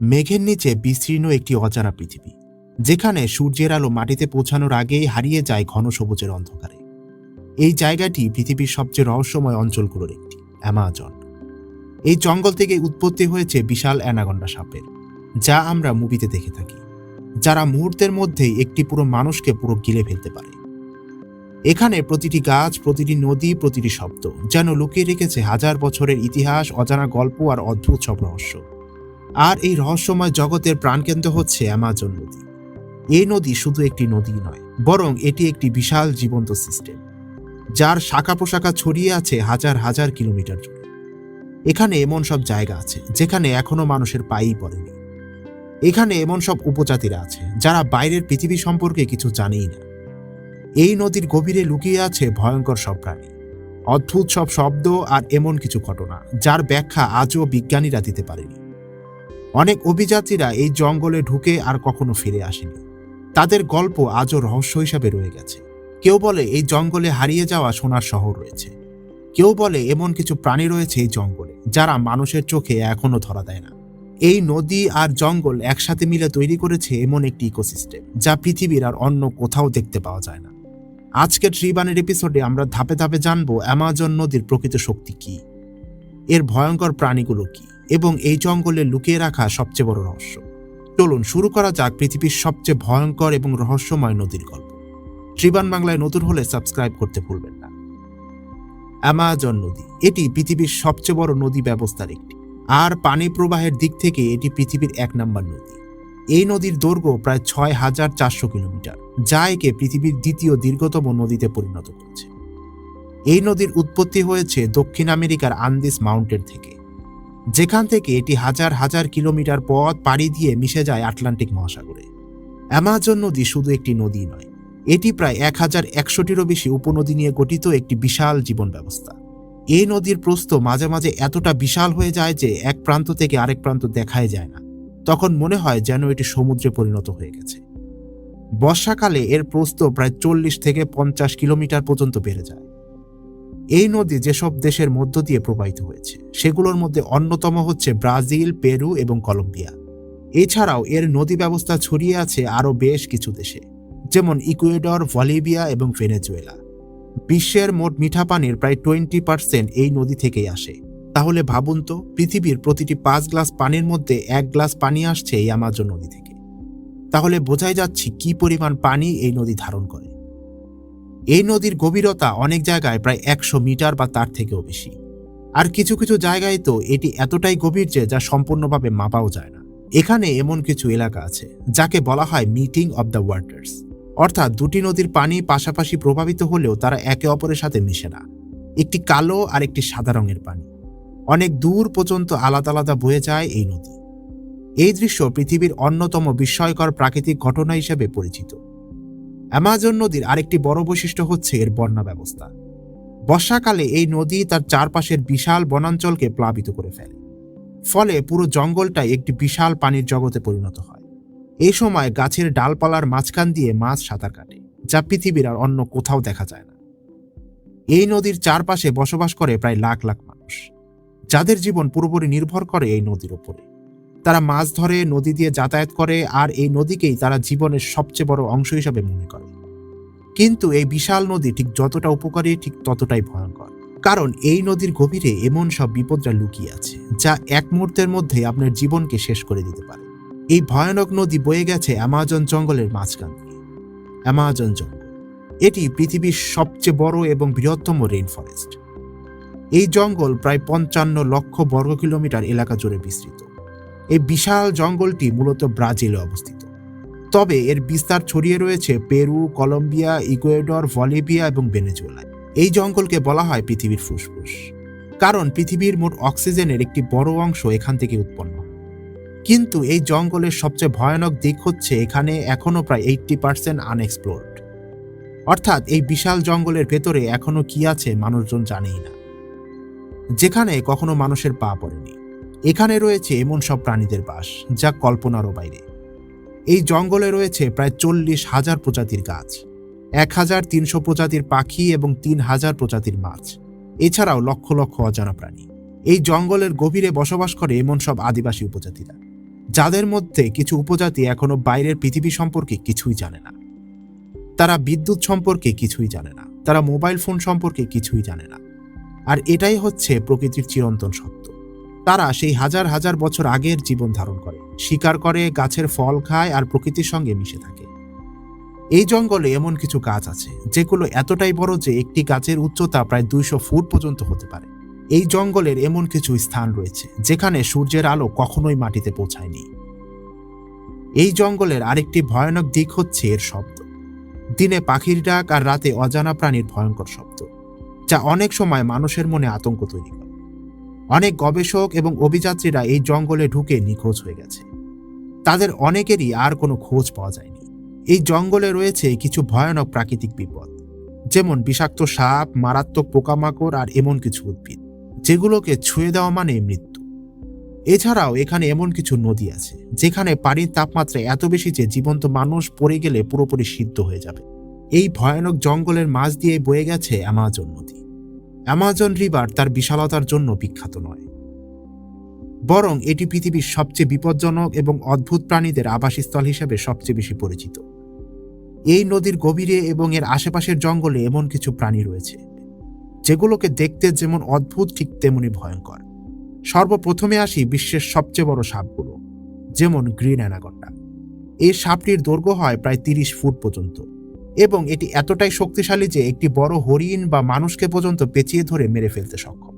মেঘের নিচে বিস্তীর্ণ একটি অজানা পৃথিবী, যেখানে সূর্যের আলো মাটিতে পৌঁছানোর আগেই হারিয়ে যায় ঘন সবুজের অন্ধকারে। এই জায়গাটি পৃথিবীর সবচেয়ে রহস্যময় অঞ্চলগুলোর একটি, অ্যামাজন। এই জঙ্গল থেকে উৎপত্তি হয়েছে বিশাল অ্যানাকন্ডা সাপের, যা আমরা মুভিতে দেখে থাকি, যারা মুহূর্তের মধ্যেই একটি পুরো মানুষকে পুরো গিলে ফেলতে পারে। এখানে প্রতিটি গাছ, প্রতিটি নদী, প্রতিটি শব্দ যেন লুকিয়ে রেখেছে হাজার বছরের ইতিহাস, অজানা গল্প আর অদ্ভুত সব রহস্য। আর এই রহস্যময় জগতের প্রাণকেন্দ্র হচ্ছে অ্যামাজন নদী। এই নদী শুধু একটি নদী নয়, বরং এটি একটি বিশাল জীবন্ত সিস্টেম, যার শাখা প্রশাখা ছড়িয়ে আছে হাজার হাজার কিলোমিটার জুড়ে। এখানে এমন সব জায়গা আছে যেখানে এখনো মানুষের পায়ই পড়েনি। এখানে এমন সব উপজাতিরা আছে যারা বাইরের পৃথিবী সম্পর্কে কিছু জানেই না। এই নদীর গভীরে লুকিয়ে আছে ভয়ঙ্কর সব প্রাণী, অদ্ভুত সব শব্দ আর এমন কিছু ঘটনা যার ব্যাখ্যা আজও বিজ্ঞানীরা দিতে পারেনি। অনেক অভিযাত্রীরা এই জঙ্গলে ঢুকে আর কখনো ফিরে আসেনি। তাদের গল্প আজও রহস্য হিসাবে রয়ে গেছে। কেউ বলে এই জঙ্গলে হারিয়ে যাওয়া সোনার শহর রয়েছে, কেউ বলে এমন কিছু প্রাণী রয়েছে এই জঙ্গলে যারা মানুষের চোখে এখনো ধরা দেয় না। এই নদী আর জঙ্গল একসাথে মিলে তৈরি করেছে এমন একটি ইকোসিস্টেম যা পৃথিবীর আর অন্য কোথাও দেখতে পাওয়া যায় না। আজকের ট্রিবানের এপিসোডে আমরা ধাপে ধাপে জানবো অ্যামাজন নদীর প্রকৃত শক্তি কি, এর ভয়ঙ্কর প্রাণীগুলো কি, এবং এই জঙ্গলে লুকিয়ে রাখা সবচেয়ে বড় রহস্য। চলুন শুরু করা যাক পৃথিবীর সবচেয়ে ভয়ঙ্কর এবং রহস্যময় নদীর গল্প। ট্রিবান বাংলায় নতুন হলে সাবস্ক্রাইব করতে ভুলবেন না। অ্যামাজন নদী এটি পৃথিবীর সবচেয়ে বড় নদী ব্যবস্থার একটি, আর পানি প্রবাহের দিক থেকে এটি পৃথিবীর 1 নম্বর নদী। এই নদীর দৈর্ঘ্য প্রায় 6400 কিলোমিটার, যা একে পৃথিবীর দ্বিতীয় দীর্ঘতম নদীতে পরিণত করেছে। এই নদীর উৎপত্তি হয়েছে দক্ষিণ আমেরিকার আন্দিস মাউন্টেন থেকে, যেখান থেকে এটি হাজার হাজার কিলোমিটার পথ পাড়ি দিয়ে মিশে যায় আটলান্টিক মহাসাগরে। অ্যামাজন নদী শুধু একটি নদী নয়, এটি প্রায় 1100টিরও বেশি উপনদী নিয়ে গঠিত একটি বিশাল জীবন ব্যবস্থা। এই নদীর প্রস্থ মাঝে মাঝে এতটা বিশাল হয়ে যায় যে এক প্রান্ত থেকে আরেক প্রান্ত দেখাই যায় না। তখন মনে হয় যেন এটি সমুদ্রে পরিণত হয়ে গেছে। বর্ষাকালে এর প্রস্থ প্রায় 40 থেকে 50 কিলোমিটার পর্যন্ত বেড়ে যায়। এই নদী যেসব দেশের মধ্য দিয়ে প্রবাহিত হয়েছে সেগুলোর মধ্যে অন্যতম হচ্ছে ব্রাজিল, পেরু এবং কলম্বিয়া। এছাড়াও এর নদী ব্যবস্থা ছড়িয়ে আছে আরও বেশ কিছু দেশে, যেমন ইকুয়েডর, বলিভিয়া এবং ভেনেজুয়েলা। বিশ্বের মোট মিঠা পানির প্রায় 20% এই নদী থেকেই আসে। তাহলে ভাবুন তো, পৃথিবীর প্রতিটি 5 গ্লাস পানির মধ্যে 1 গ্লাস পানি আসছে এই অ্যামাজন নদী থেকে। তাহলে বোঝাই যাচ্ছে কি পরিমাণ পানি এই নদী ধারণ করে। এই নদীর গভীরতা অনেক জায়গায় প্রায় 100 মিটার বা তার থেকেও বেশি, আর কিছু কিছু জায়গায় তো এটি এতটাই গভীর যে যা সম্পূর্ণভাবে মাপাও যায় না। এখানে এমন কিছু এলাকা আছে যাকে বলা হয় মিটিং অব দ্য ওয়াটার্স, অর্থাৎ দুটি নদীর পানি পাশাপাশি প্রভাবিত হলেও তারা একে অপরের সাথে মিশে না। একটি কালো আর একটি সাদা রঙের পানি, অনেক দূর পর্যন্ত আলাদা আলাদা বয়ে যায় এই নদী। এই দৃশ্য পৃথিবীর অন্যতম বিস্ময়কর প্রাকৃতিক ঘটনা হিসেবে পরিচিত। অ্যামাজন নদীর আরেকটি বড় বৈশিষ্ট্য হচ্ছে এর বন্যা ব্যবস্থা। বর্ষাকালে এই নদী তার চারপাশের বিশাল বনাঞ্চলকে প্লাবিত করে ফেলে, ফলে পুরো জঙ্গলটাই একটি বিশাল পানির জগতে পরিণত হয়। এই সময় গাছের ডালপালার মাঝখান দিয়ে মাছ সাঁতার কাটে, যা পৃথিবীর আর অন্য কোথাও দেখা যায় না। এই নদীর চারপাশে বসবাস করে প্রায় লাখ লাখ মানুষ, যাদের জীবন পুরোপুরি নির্ভর করে এই নদীর উপরে। তারা মাছ ধরে, নদী দিয়ে যাতায়াত করে, আর এই নদীকেই তারা জীবনের সবচেয়ে বড় অংশ হিসাবে মনে করে। কিন্তু এই বিশাল নদী ঠিক যতটা উপকারী ঠিক ততটাই ভয়ঙ্কর, কারণ এই নদীর গভীরে এমন সব বিপদরা লুকিয়ে আছে যা এক মুহূর্তের মধ্যে আপনার জীবনকে শেষ করে দিতে পারে। এই ভয়ানক নদী বয়ে গেছে অ্যামাজন জঙ্গলের মাঝখান দিয়ে। অ্যামাজন জঙ্গল এটি পৃথিবীর সবচেয়ে বড় এবং বৃহত্তম রেইন ফরেস্ট। এই জঙ্গল প্রায় 55 লক্ষ বর্গ কিলোমিটার এলাকা জুড়ে বিস্তৃত। এই বিশাল জঙ্গলটি মূলত ব্রাজিলে অবস্থিত, তবে এর বিস্তার ছড়িয়ে রয়েছে পেরু, কলম্বিয়া, ইকুয়েডর, বলিভিয়া এবং ভেনেজুয়েলায়। এই জঙ্গলকে বলা হয় পৃথিবীর ফুসফুস, কারণ পৃথিবীর মোট অক্সিজেনের একটি বড় অংশ এখান থেকে উৎপন্ন হয়। কিন্তু এই জঙ্গলের সবচেয়ে ভয়ানক দিক হচ্ছে এখানে এখনো প্রায় 80% আনএক্সপ্লোরড, অর্থাৎ এই বিশাল জঙ্গলের ভেতরে এখনো কি আছে মানুষজন জানেই না, যেখানে কখনো মানুষের পা পড়েনি। এখানে রয়েছে এমন সব প্রাণীদের বাস যা কল্পনারও বাইরে। এই জঙ্গলে রয়েছে প্রায় 40,000 প্রজাতির গাছ, 1300 প্রজাতির পাখি এবং 3000 প্রজাতির মাছ, এছাড়াও লক্ষ লক্ষ অজানা প্রাণী। এই জঙ্গলের গভীরে বসবাস করে এমন সব আদিবাসী উপজাতিরা, যাদের মধ্যে কিছু উপজাতি এখনো বাইরের পৃথিবী সম্পর্কে কিছুই জানে না। তারা বিদ্যুৎ সম্পর্কে কিছুই জানে না, তারা মোবাইল ফোন সম্পর্কে কিছুই জানে না। আর এটাই হচ্ছে প্রকৃতির চিরন্তন সত্য। তারা সেই হাজার হাজার বছর আগের জীবন ধারণ করে, শিকার করে, গাছের ফল খায় আর প্রকৃতির সঙ্গে মিশে থাকে। এই জঙ্গলে এমন কিছু গাছ আছে যেগুলো এতটাই বড় যে একটি গাছের উচ্চতা প্রায় 200 ফুট পর্যন্ত হতে পারে। এই জঙ্গলের এমন কিছু স্থান রয়েছে যেখানে সূর্যের আলো কখনোই মাটিতে পৌঁছায়নি। এই জঙ্গলের আরেকটি ভয়ানক দিক হচ্ছে এর শব্দ। দিনে পাখির ডাক আর রাতে অজানা প্রাণীর ভয়ঙ্কর শব্দ, যা অনেক সময় মানুষের মনে আতঙ্ক তৈরি করে। অনেক গবেষক এবং অভিযাত্রীরা এই জঙ্গলে ঢুকে নিখোঁজ হয়ে গেছে। তাদের অনেকেরই আর কোনো খোঁজ পাওয়া যায়নি। এই জঙ্গলে রয়েছে কিছু ভয়ানক প্রাকৃতিক বিপদ, যেমন বিষাক্ত সাপ, মারাত্মক পোকামাকড় আর এমন কিছু উদ্ভিদ যেগুলোকে ছুঁয়ে দেওয়া মানে মৃত্যু। এছাড়াও এখানে এমন কিছু নদী আছে যেখানে পানির তাপমাত্রা এত বেশি যে জীবন্ত মানুষ পড়ে গেলে পুরোপুরি সিদ্ধ হয়ে যাবে। এই ভয়ানক জঙ্গলের মাঝ দিয়ে বয়ে গেছে অ্যামাজন নদী। অ্যামাজন রিভার তার বিশালতার জন্য বিখ্যাত নয়, বরং এটি পৃথিবীর সবচেয়ে বিপজ্জনক এবং অদ্ভুত প্রাণীদের আবাসস্থল হিসেবে সবচেয়ে বেশি পরিচিত। এই নদীর গভীরে এবং এর আশেপাশের জঙ্গলে এমন কিছু প্রাণী রয়েছে যেগুলোকে দেখতে যেমন অদ্ভুত ঠিক তেমনি ভয়ঙ্কর। সর্বপ্রথমে আসি বিশ্বের সবচেয়ে বড় সাপগুলো, যেমন গ্রিন অ্যানাকন্ডা। এই সাপটির দৈর্ঘ্য হয় প্রায় 30 ফুট পর্যন্ত এবং এটি এতটাই শক্তিশালী যে একটি বড় হরিণ বা মানুষকে পর্যন্ত পেঁচিয়ে ধরে মেরে ফেলতে সক্ষম।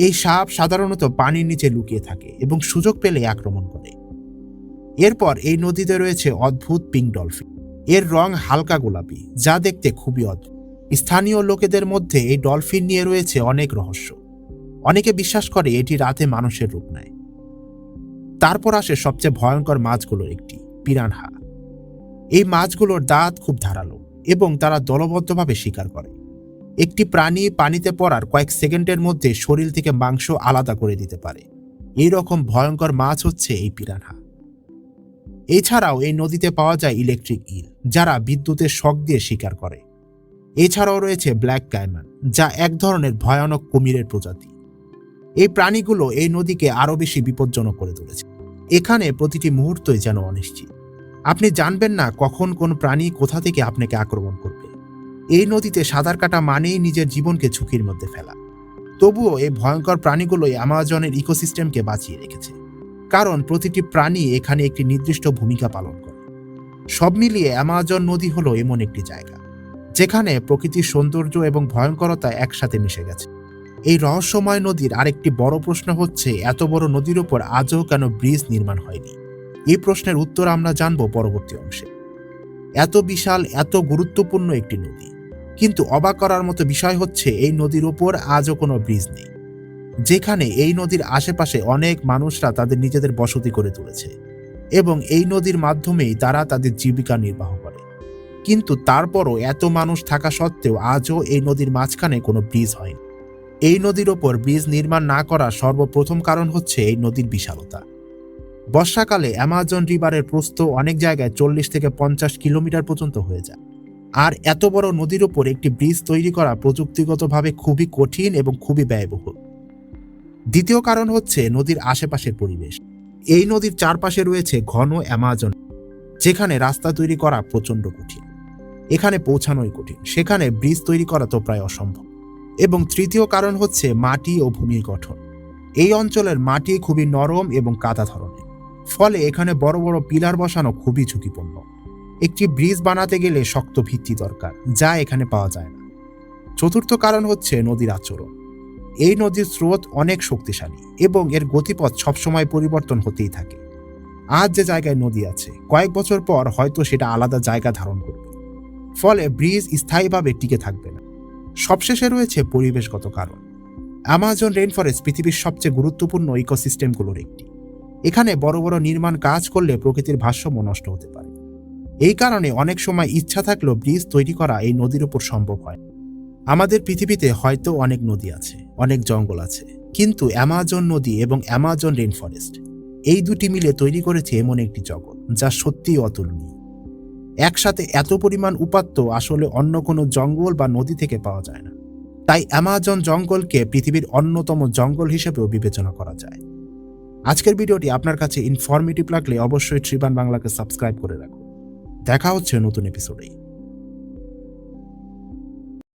এই সাপ সাধারণত পানির নিচে লুকিয়ে থাকে এবং সুযোগ পেলে আক্রমণ করে। এরপর এই নদীতে রয়েছে অদ্ভুত পিঙ্ক ডলফিন। এর রং হালকা গোলাপি, যা দেখতে খুবই অদ্ভুত। স্থানীয় লোকেদের মধ্যে এই ডলফিন নিয়ে রয়েছে অনেক রহস্য। অনেকে বিশ্বাস করে এটি রাতে মানুষের রূপ নেয়। তারপর আসে সবচেয়ে ভয়ঙ্কর মাছগুলোর একটি, পিরানহা। এই মাছগুলোর দাঁত খুব ধারালো এবং তারা দলবদ্ধভাবে শিকার করে। একটি প্রাণী পানিতে পড়ার কয়েক সেকেন্ডের মধ্যে শরীর থেকে মাংস আলাদা করে দিতে পারে। এই রকম ভয়ঙ্কর মাছ হচ্ছে এই পিরানহা। এছাড়াও এই নদীতে পাওয়া যায় ইলেকট্রিক ইল, যারা বিদ্যুতের শক দিয়ে শিকার করে। এছাড়াও রয়েছে ব্ল্যাক কাইমান, যা এক ধরনের ভয়ানক কুমিরের প্রজাতি। এই প্রাণীগুলো এই নদীকে আরো বেশি বিপজ্জনক করে তুলেছে। এখানে প্রতিটি মুহূর্তই যেন অনিশ্চিত। আপনি জানবেন না কখন কোন প্রাণী কোথা থেকে আপনাকে আক্রমণ করবে। এই নদীতে সাঁতার কাটা মানেই নিজের জীবনকে ঝুঁকির মধ্যে ফেলা। তবুও এই ভয়ঙ্কর প্রাণীগুলোই অ্যামাজনের ইকোসিস্টেমকে বাঁচিয়ে রেখেছে, কারণ প্রতিটি প্রাণী এখানে একটি নির্দিষ্ট ভূমিকা পালন করে। সব মিলিয়ে অ্যামাজন নদী হলো এমন একটি জায়গা যেখানে প্রকৃতির সৌন্দর্য এবং ভয়ঙ্করতা একসাথে মিশে গেছে। এই রহস্যময় নদীর আরেকটি বড় প্রশ্ন হচ্ছে, এত বড় নদীর উপর আজও কেন ব্রিজ নির্মাণ হয়নি? এই প্রশ্নের উত্তর আমরা জানব পরবর্তী অংশে। এত বিশাল, এত গুরুত্বপূর্ণ একটি নদী, কিন্তু অবাক করার মতো বিষয় হচ্ছে এই নদীর উপর আজও কোনো ব্রিজ নেই, যেখানে এই নদীর আশেপাশে অনেক মানুষরা তাদের নিজেদের বসতি করে তুলেছে এবং এই নদীর মাধ্যমেই তারা তাদের জীবিকা নির্বাহ করে। কিন্তু তারপরও এত মানুষ থাকা সত্ত্বেও আজও এই নদীর মাঝখানে কোনো ব্রিজ হয়নি। এই নদীর ওপর ব্রিজ নির্মাণ না করার সর্বপ্রথম কারণ হচ্ছে এই নদীর বিশালতা। বর্ষাকালে অ্যামাজন রিভারের প্রস্থ অনেক জায়গায় 40 থেকে 50 কিলোমিটার পর্যন্ত হয়ে যায়, আর এত বড় নদীর ওপর একটি ব্রিজ তৈরি করা প্রযুক্তিগতভাবে খুবই কঠিন এবং খুবই ব্যয়বহুল। দ্বিতীয় কারণ হচ্ছে নদীর আশেপাশের পরিবেশ। এই নদীর চারপাশে রয়েছে ঘন অ্যামাজন, যেখানে রাস্তা তৈরি করা প্রচণ্ড কঠিন। এখানে পৌঁছানোই কঠিন, সেখানে ব্রিজ তৈরি করা তো প্রায় অসম্ভব। এবং তৃতীয় কারণ হচ্ছে মাটি ও ভূমির গঠন। এই অঞ্চলের মাটি খুবই নরম এবং কাদা ধরনের, ফলে এখানে বড় বড় পিলার বসানো খুবই ঝুঁকিপূর্ণ। একটি ব্রিজ বানাতে গেলে শক্ত ভিত্তি দরকার, যা এখানে পাওয়া যায় না। চতুর্থ কারণ হচ্ছে নদীর আচরণ। এই নদীর স্রোত অনেক শক্তিশালী এবং এর গতিপথ সবসময় পরিবর্তন হতেই থাকে। আজ যে জায়গায় নদী আছে, কয়েক বছর পর হয়তো সেটা আলাদা জায়গা ধারণ করবে, ফলে ব্রিজ স্থায়ীভাবে টিকে থাকবে না। সবশেষে রয়েছে পরিবেশগত কারণ। অ্যামাজন রেইনফরেস্ট পৃথিবীর সবচেয়ে গুরুত্বপূর্ণ ইকোসিস্টেমগুলোর একটি। এখানে বড় বড় নির্মাণ কাজ করলে প্রকৃতির ভারসাম্য নষ্ট হতে পারে। এই কারণে অনেক সময় ইচ্ছা থাকলেও ব্রিজ তৈরি করা এই নদীর উপর সম্ভব হয়। আমাদের পৃথিবীতে হয়তো অনেক নদী আছে, অনেক জঙ্গল আছে, কিন্তু অ্যামাজন নদী এবং অ্যামাজন রেইনফরেস্ট, এই দুটি মিলে তৈরি করেছে এমন একটি জগৎ যা সত্যিই অতুলনীয়। একসাথে এত পরিমাণ উপাত্ত আসলে অন্য কোনো জঙ্গল বা নদী থেকে পাওয়া যায় না। তাই অ্যামাজন জঙ্গলকে পৃথিবীর অন্যতম জঙ্গল হিসেবেও বিবেচনা করা যায়। আজকের ভিডিওটি আপনার কাছে ইনফরমেটিভ লাগলে অবশ্যই ট্রিবান বাংলাকে সাবস্ক্রাইব করে রাখুন। দেখা হচ্ছে নতুন এপিসোডে।